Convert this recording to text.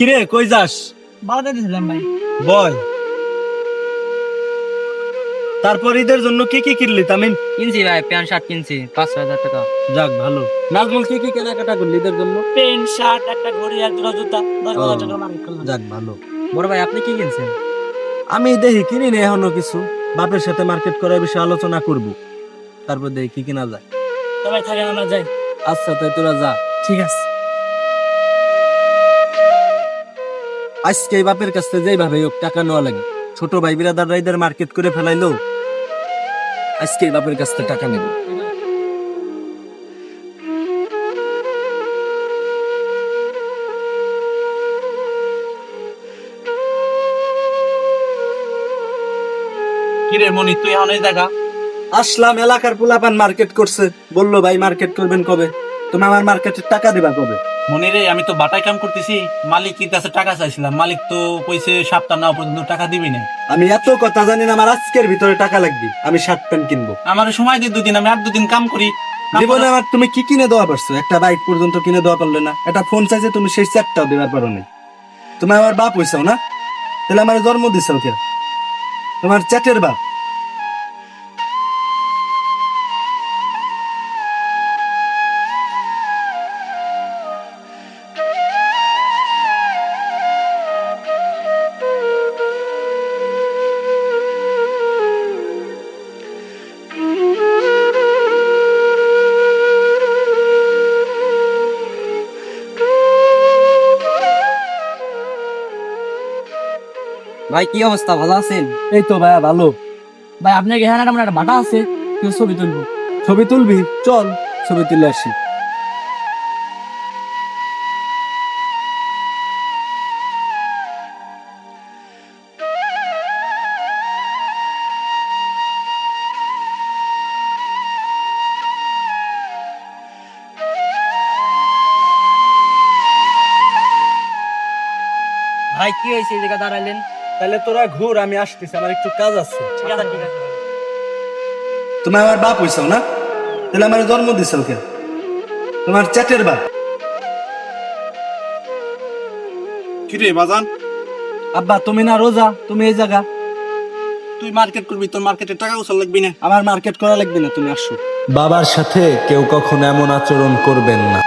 কিরে কই যাস? বাজারে দিয়েছিলাম ভাই। বল। তারপর ঈদের জন্য কি কি কিনলি তামিম? কিনছি ভাই, প্যান্ট শার্ট কিনছি 5,000 টাকা। যাক ভালো। নাজমুল কি কি কেনাকাটা করলি ঈদের জন্য? প্যান্ট শার্ট, একটা ঘড়ি, এক জোড়া জুতা, 10,000 ও, টাকা মার্কেট করলাম। যাক ভালো। বড় ভাই আপনি কি কিনছেন? আমি দেখি কিনি না এখনো কিছু। বাপের সাথে মার্কেট করার বিষয়ে আলোচনা করব, তারপর দেখি কি কিনা যায়। তো ভাই থাকেন, আমরা যাই। আচ্ছা তাই তোরা যা। ঠিক আছে। আজকে এই বাপের কাছ থেকে যেভাবে হোক টাকা নেওয়া লাগে। ছোট ভাই বিরাদাররা ঈদের মার্কেট করে ফেলাইলো, আজকে এই বাপের কাছ থেকে টাকা নেব। কিরে মনি, তুই এখন এই জায়গা? আসলাম, এলাকার পোলাপান মার্কেট করছে, বললো ভাই মার্কেট করবেন কবে? তুমি আমার মার্কেটের টাকা দিবা কবে? মনি রে, আমি তো বাটায় কাম করতেছি, মালিকের কাছে টাকা চাইছিলাম, মালিক তো কইছে সপ্তাহ না পর্যন্ত টাকা দিবি না। আমি এত কথা জানি না, আমার আজকের ভিতরে টাকা লাগবে, আমি শার্ট প্যান্ট কিনবো। আমার সময় দিয়ে 2 দিন, আমি আর 2 দিন কাম করি। জীবনে আমার তুমি কি কিনে দেওয়া পারছো? একটা বাইক পর্যন্ত কিনে দেওয়া পারলে না, একটা ফোন চাইছে তুমি সেই চারটাও দেওয়ার পারো না। তুমি আমার বাপ হইছাও না, তাহলে আমার জন্ম দিছাও কে? তোমার চ্যাটের বাপ। ভাই কি অবস্থা, ভালো আছেন? এই তো ভাইয়া ভালো। ভাই আপনার এখানে আমার একটা বাটা আছে, কিছু ছবি তুলবো। ছবি তুলবি? চল ছবি তুলে আসি। ভাই কি হয়েছে, এই জায়গা দাঁড়াইলেন? তাহলে তোরা ঘুর, আমি আসতেছি, আমার একটু কাজ আছে। ঠিক আছে, ঠিক আছে ভাই। তুমি আমার বাপ হইছাও না, তাহলে আমার জন্ম দিছাও কে? তোমার চ্যাটের বাপ। কিরে বাজান, আব্বা তুমি না রোজা, তুমি এই জায়গা। তুই মার্কেট করবি, তোর মার্কেটে টাকা উচাল লাগবি না। আমার মার্কেট করা লাগবে না, তুমি আসো। বাবার সাথে কেউ কখনো এমন আচরণ করবেন না।